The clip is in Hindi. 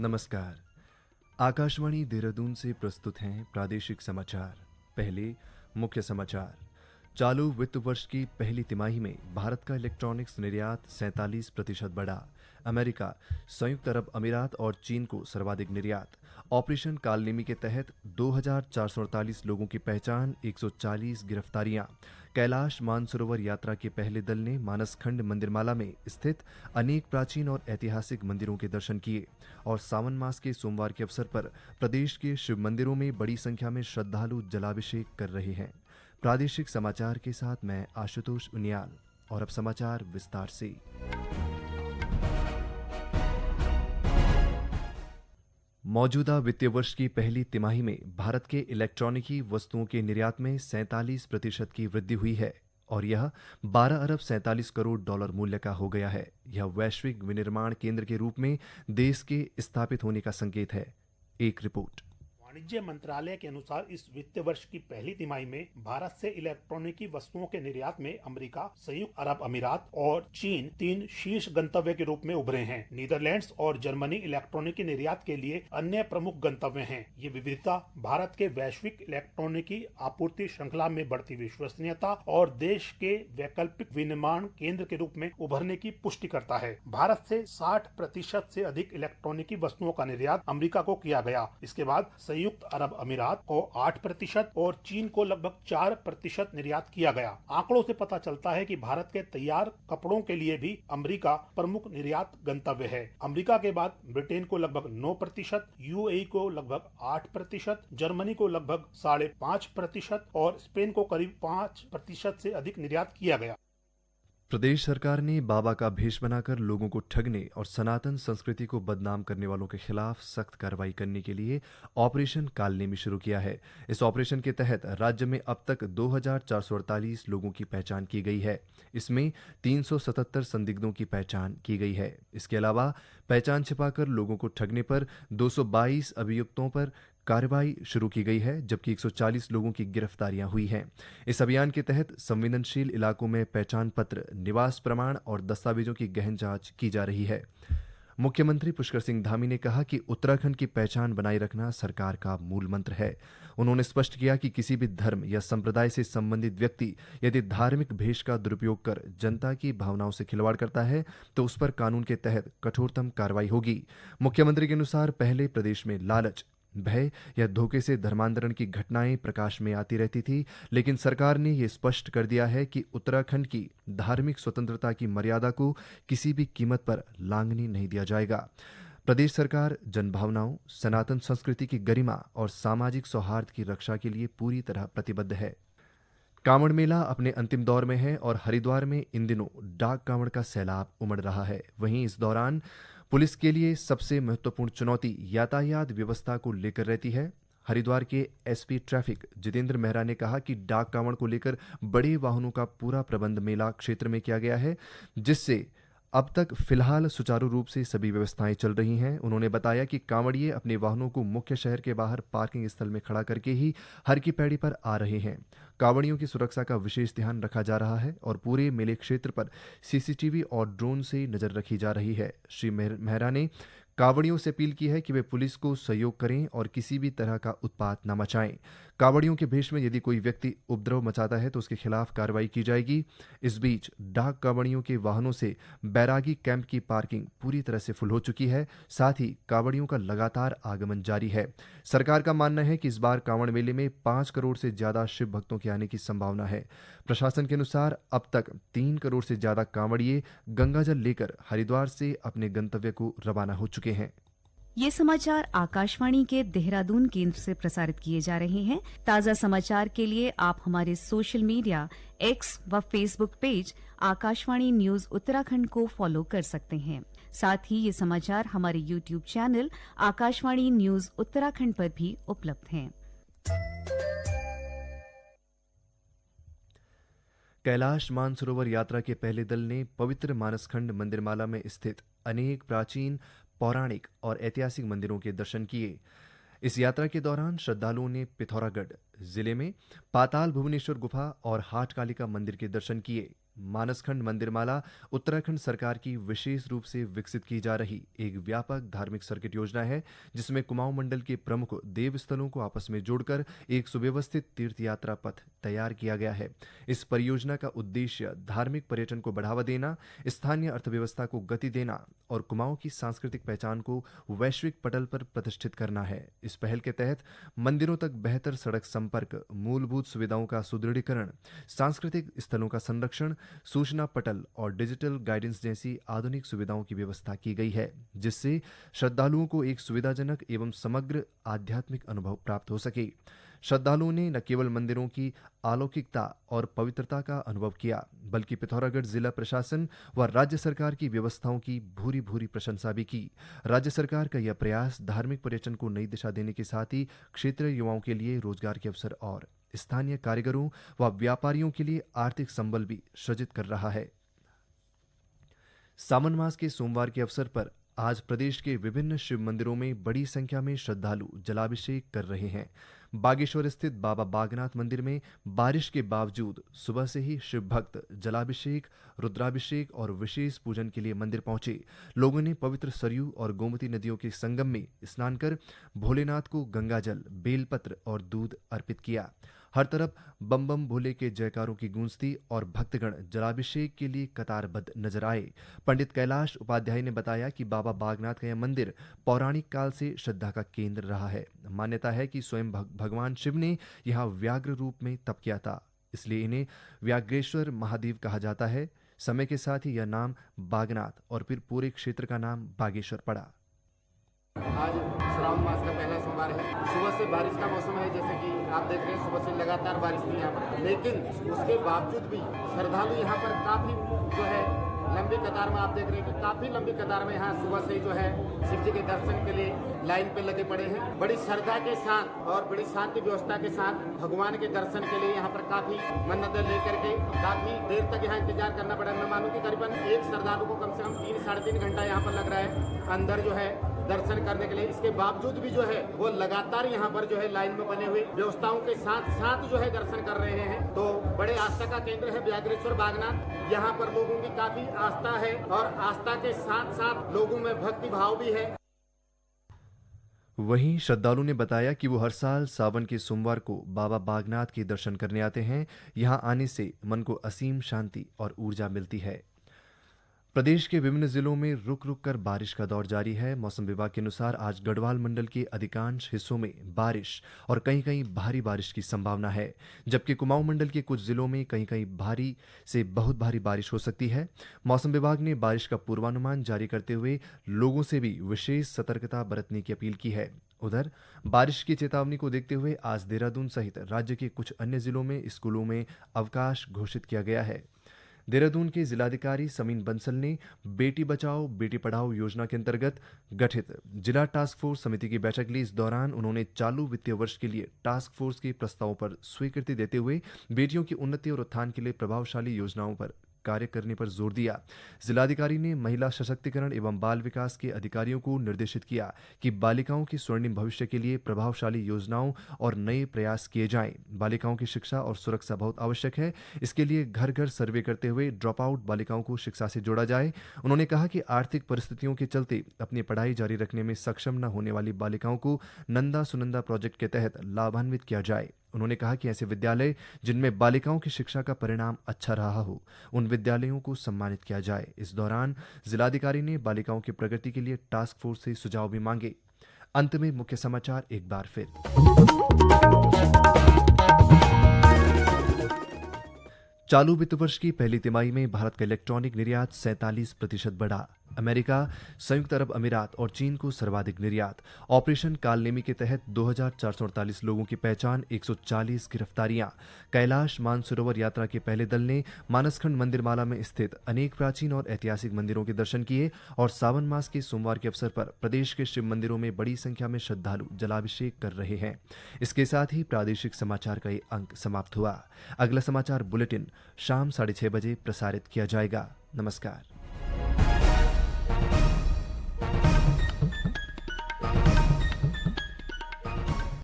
नमस्कार। आकाशवाणी देहरादून से प्रस्तुत हैं प्रादेशिक समाचार। पहले मुख्य समाचार। चालू वित्त वर्ष की पहली तिमाही में भारत का इलेक्ट्रॉनिक्स निर्यात 47% बढ़ा। अमेरिका, संयुक्त अरब अमीरात और चीन को सर्वाधिक निर्यात। ऑपरेशन कालनेमी के तहत 2448 लोगों की पहचान, 140 गिरफ्तारियां। कैलाश मानसरोवर यात्रा के पहले दल ने मानसखंड मंदिरमाला में स्थित अनेक प्राचीन और ऐतिहासिक मंदिरों के दर्शन किए। और सावन मास के सोमवार के अवसर पर प्रदेश के शिव मंदिरों में बड़ी संख्या में श्रद्धालु जलाभिषेक कर रहे हैं। प्रादेशिक समाचार के साथ मैं आशुतोष उनियाल। और अब समाचार विस्तार से। मौजूदा वित्तीय वर्ष की पहली तिमाही में भारत के इलेक्ट्रॉनिकी वस्तुओं के निर्यात में 47% की वृद्धि हुई है और यह 12 अरब 47 करोड़ डॉलर मूल्य का हो गया है। यह वैश्विक विनिर्माण केंद्र के रूप में देश के स्थापित होने का संकेत है। एक रिपोर्ट। वाणिज्य मंत्रालय के अनुसार इस वित्तीय वर्ष की पहली तिमाही में भारत से इलेक्ट्रॉनिकी वस्तुओं के निर्यात में अमेरिका, संयुक्त अरब अमीरात और चीन 3 शीर्ष गंतव्य के रूप में उभरे हैं। नीदरलैंड्स और जर्मनी इलेक्ट्रॉनिकी निर्यात के लिए अन्य प्रमुख गंतव्य हैं। ये विविधता भारत के वैश्विक इलेक्ट्रॉनिकी आपूर्ति श्रृंखला में बढ़ती विश्वसनीयता और देश के वैकल्पिक विनिर्माण केंद्र के रूप में उभरने की पुष्टि करता है। भारत से 60% से अधिक इलेक्ट्रॉनिकी वस्तुओं का निर्यात अमेरिका को किया गया। इसके बाद संयुक्त अरब अमीरात को 8% और चीन को लगभग 4% निर्यात किया गया। आंकड़ों से पता चलता है कि भारत के तैयार कपड़ों के लिए भी अमेरिका प्रमुख निर्यात गंतव्य है। अमेरिका के बाद ब्रिटेन को लगभग 9%, यूएई को लगभग 8%, जर्मनी को लगभग 5.5% और स्पेन को करीब 5% से अधिक निर्यात किया गया। प्रदेश सरकार ने बाबा का भेष बनाकर लोगों को ठगने और सनातन संस्कृति को बदनाम करने वालों के खिलाफ सख्त कार्रवाई करने के लिए ऑपरेशन कालनेमी शुरू किया है। इस ऑपरेशन के तहत राज्य में अब तक 2448 लोगों की पहचान की गई है। इसमें 377 संदिग्धों की पहचान की गई है। इसके अलावा पहचान छिपाकर लोगों को ठगने पर 222 अभियुक्तों पर कार्रवाई शुरू की गई है, जबकि 140 लोगों की गिरफ्तारियां हुई हैं। इस अभियान के तहत संवेदनशील इलाकों में पहचान पत्र, निवास प्रमाण और दस्तावेजों की गहन जांच की जा रही है। मुख्यमंत्री पुष्कर सिंह धामी ने कहा कि उत्तराखंड की पहचान बनाए रखना सरकार का मूल मंत्र है। उन्होंने स्पष्ट किया कि किसी भी धर्म या संप्रदाय से संबंधित व्यक्ति यदि धार्मिक भेष का दुरुपयोग कर जनता की भावनाओं से खिलवाड़ करता है तो उस पर कानून के तहत कठोरतम कार्रवाई होगी। मुख्यमंत्री के अनुसार पहले प्रदेश में लालच, भय या धोखे से धर्मांतरण की घटनाएं प्रकाश में आती रहती थी, लेकिन सरकार ने यह स्पष्ट कर दिया है कि उत्तराखंड की धार्मिक स्वतंत्रता की मर्यादा को किसी भी कीमत पर लांघने नहीं दिया जाएगा। प्रदेश सरकार जनभावनाओं, सनातन संस्कृति की गरिमा और सामाजिक सौहार्द की रक्षा के लिए पूरी तरह प्रतिबद्ध है। कांवड़ मेला अपने अंतिम दौर में है और हरिद्वार में इन दिनों डाक कांवड़ का सैलाब उमड़ रहा है। वहीं इस दौरान पुलिस के लिए सबसे महत्वपूर्ण चुनौती यातायात व्यवस्था को लेकर रहती है। हरिद्वार के एसपी ट्रैफिक जितेंद्र मेहरा ने कहा कि डाक कांवड़ को लेकर बड़े वाहनों का पूरा प्रबंध मेला क्षेत्र में किया गया है, जिससे अब तक फिलहाल सुचारू रूप से सभी व्यवस्थाएं चल रही हैं। उन्होंने बताया कि कांवड़िए अपने वाहनों को मुख्य शहर के बाहर पार्किंग स्थल में खड़ा करके ही हर की पैड़ी पर आ रहे हैं। कांवड़ियों की सुरक्षा का विशेष ध्यान रखा जा रहा है और पूरे मेले क्षेत्र पर सीसीटीवी और ड्रोन से नजर रखी जा रही है। श्री मेहरा ने कांवड़ियों से अपील की है कि वे पुलिस को सहयोग करें और किसी भी तरह का उत्पात न मचाएं। कांवड़ियों के भेष में यदि कोई व्यक्ति उपद्रव मचाता है तो उसके खिलाफ कार्रवाई की जाएगी। इस बीच डाक कांवड़ियों के वाहनों से बैरागी कैंप की पार्किंग पूरी तरह से फुल हो चुकी है। साथ ही कांवड़ियों का लगातार आगमन जारी है। सरकार का मानना है कि इस बार कांवड़ मेले में 5 करोड़ से ज्यादा शिव भक्तों के आने की संभावना है। प्रशासन के अनुसार अब तक 3 करोड़ से ज्यादा कांवड़िए गंगाजल लेकर हरिद्वार से अपने गंतव्य को रवाना हो चुके हैं। ये समाचार आकाशवाणी के देहरादून केंद्र से प्रसारित किए जा रहे हैं। ताज़ा समाचार के लिए आप हमारे सोशल मीडिया एक्स व Facebook page Akashvani news Uttarakhand को फॉलो कर सकते हैं। साथ ही ये समाचार हमारे YouTube channel Akashvani news Uttarakhand पर भी उपलब्ध हैं। कैलाश मानसरोवर यात्रा के पहले दल ने पवित्र मानसखंड मंदिरमाला में स्थित अनेक प्राचीन, पौराणिक और ऐतिहासिक मंदिरों के दर्शन किए। इस यात्रा के दौरान श्रद्धालुओं ने पिथौरागढ़ जिले में पाताल भुवनेश्वर गुफा और हाट कालिका मंदिर के दर्शन किए। मानसखंड मंदिरमाला उत्तराखंड सरकार की विशेष रूप से विकसित की जा रही एक व्यापक धार्मिक सर्किट योजना है, जिसमें कुमाऊं मंडल के प्रमुख देव स्थलों को आपस में जोड़कर एक सुव्यवस्थित तीर्थ यात्रा पथ तैयार किया गया है। इस परियोजना का उद्देश्य धार्मिक पर्यटन को बढ़ावा देना, स्थानीय अर्थव्यवस्था को गति देना और कुमाऊं की सांस्कृतिक पहचान को वैश्विक पटल पर प्रतिष्ठित करना है। इस पहल के तहत मंदिरों तक बेहतर सड़क संपर्क, मूलभूत सुविधाओं का सुदृढ़ीकरण, सांस्कृतिक स्थलों का संरक्षण, सूचना पटल और डिजिटल गाइडेंस जैसी आधुनिक सुविधाओं की व्यवस्था की गई है, जिससे श्रद्धालुओं को एक सुविधाजनक एवं समग्र आध्यात्मिक अनुभव प्राप्त हो सके। श्रद्धालुओं ने न केवल मंदिरों की अलौकिकता और पवित्रता का अनुभव किया, बल्कि पिथौरागढ़ जिला प्रशासन व राज्य सरकार की व्यवस्थाओं की भूरी भूरी प्रशंसा भी की। राज्य सरकार का यह प्रयास धार्मिक पर्यटन को नई दिशा देने के साथ ही क्षेत्रीय युवाओं के लिए रोजगार के अवसर और स्थानीय कारीगरों व व्यापारियों के लिए आर्थिक संबल भी सृजित कर रहा है। सावन मास के सोमवार के अवसर पर आज प्रदेश के विभिन्न शिव मंदिरों में बड़ी संख्या में श्रद्धालु जलाभिषेक कर रहे हैं। बागेश्वर स्थित बाबा बागनाथ मंदिर में बारिश के बावजूद सुबह से ही शिव भक्त जलाभिषेक, रुद्राभिषेक और विशेष पूजन के लिए मंदिर पहुंचे। लोगों ने पवित्र सरयू और गोमती नदियों के संगम में स्नान कर भोलेनाथ को गंगाजल, बेलपत्र और दूध अर्पित किया। हर तरफ बम बम भोले के जयकारों की गूंज थी और भक्तगण जलाभिषेक के लिए कतारबद्ध नजर आए। पंडित कैलाश उपाध्याय ने बताया कि बाबा बागनाथ का यह मंदिर पौराणिक काल से श्रद्धा का केंद्र रहा है। मान्यता है कि स्वयं भगवान शिव ने यहाँ व्याघ्र रूप में तप किया था, इसलिए इन्हें व्याघ्रेश्वर महादेव कहा जाता है। समय के साथ ही यह नाम बागनाथ और फिर पूरे क्षेत्र का नाम बागेश्वर पड़ा। आज श्रावण मास का पहला सोमवार है। सुबह से बारिश का मौसम है, जैसे कि आप देख रहे हैं सुबह से लगातार बारिश थी यहाँ पर, लेकिन उसके बावजूद भी श्रद्धालु यहाँ पर काफी जो है लंबी कतार में, आप देख रहे हैं कि काफी लंबी कतार में यहाँ सुबह से जो है शिव जी के दर्शन के लिए लाइन पे लगे पड़े हैं। बड़ी श्रद्धा के साथ और बड़ी शांति व्यवस्था के साथ भगवान के दर्शन के लिए यहाँ पर काफी मन्नतें लेकर के काफी देर तक यहाँ इंतजार करना पड़ा। मैं मानूं कि करीबन एक श्रद्धालु को कम से कम 3 साढ़े 3 घंटा यहाँ पर लग रहा है अंदर जो है दर्शन करने के लिए। इसके बावजूद भी जो है वो लगातार यहाँ पर जो है लाइन में बने हुए व्यवस्थाओं के साथ साथ जो है दर्शन कर रहे हैं। तो बड़े आस्था का केंद्र है व्याघ्रेश्वर बागनाथ। यहाँ पर लोगों की काफी आस्था है और आस्था के साथ साथ लोगों में भक्ति भाव भी है। वहीं श्रद्धालु ने बताया कि वो हर साल सावन के सोमवार को बाबा बागनाथ के दर्शन करने आते हैं। यहाँ आने से मन को असीम शांति और ऊर्जा मिलती है। प्रदेश के विभिन्न जिलों में रुक रुक कर बारिश का दौर जारी है। मौसम विभाग के अनुसार आज गढ़वाल मंडल के अधिकांश हिस्सों में बारिश और कहीं कहीं भारी बारिश की संभावना है, जबकि कुमाऊं मंडल के कुछ जिलों में कहीं कहीं भारी से बहुत भारी बारिश हो सकती है। मौसम विभाग ने बारिश का पूर्वानुमान जारी करते हुए लोगों से भी विशेष सतर्कता बरतने की अपील की है। उधर बारिश की चेतावनी को देखते हुए आज देहरादून सहित राज्य के कुछ अन्य जिलों में स्कूलों में अवकाश घोषित किया गया है। देहरादून के जिलाधिकारी समीन बंसल ने बेटी बचाओ बेटी पढ़ाओ योजना के अंतर्गत गठित जिला टास्क फोर्स समिति की बैठक ली। इस दौरान उन्होंने चालू वित्तीय वर्ष के लिए टास्क फोर्स के प्रस्तावों पर स्वीकृति देते हुए बेटियों की उन्नति और उत्थान के लिए प्रभावशाली योजनाओं पर कार्य करने पर जोर दिया। जिलाधिकारी ने महिला सशक्तिकरण एवं बाल विकास के अधिकारियों को निर्देशित किया कि बालिकाओं के स्वर्णिम भविष्य के लिए प्रभावशाली योजनाओं और नए प्रयास किए जाएं। बालिकाओं की शिक्षा और सुरक्षा बहुत आवश्यक है। इसके लिए घर घर सर्वे करते हुए ड्रॉप आउट बालिकाओं को शिक्षा से जोड़ा जाए। उन्होंने कहा कि आर्थिक परिस्थितियों के चलते अपनी पढ़ाई जारी रखने में सक्षम न होने वाली बालिकाओं को नंदा सुनंदा प्रोजेक्ट के तहत लाभान्वित किया जाए। उन्होंने कहा कि ऐसे विद्यालय जिनमें बालिकाओं की शिक्षा का परिणाम अच्छा रहा हो, उन विद्यालयों को सम्मानित किया जाए। इस दौरान जिलाधिकारी ने बालिकाओं की प्रगति के लिए टास्क फोर्स से सुझाव भी मांगे। अंत में मुख्य समाचार एक बार फिर। चालू वित्त वर्ष की पहली तिमाही में भारत का इलेक्ट्रॉनिक निर्यात 47% बढ़ा। अमेरिका, संयुक्त अरब अमीरात और चीन को सर्वाधिक निर्यात। ऑपरेशन कालनेमी के तहत 2448 लोगों की पहचान, 140 गिरफ्तारियां। कैलाश मानसरोवर यात्रा के पहले दल ने मानसखंड मंदिरमाला में स्थित अनेक प्राचीन और ऐतिहासिक मंदिरों के दर्शन किए। और सावन मास के सोमवार के अवसर पर प्रदेश के शिव मंदिरों में बड़ी संख्या में श्रद्धालु जलाभिषेक कर रहे हैं। इसके साथ ही प्रादेशिक समाचार का ये अंक समाप्त हुआ। अगला समाचार बुलेटिन शाम 6:30 बजे प्रसारित किया जाएगा। नमस्कार।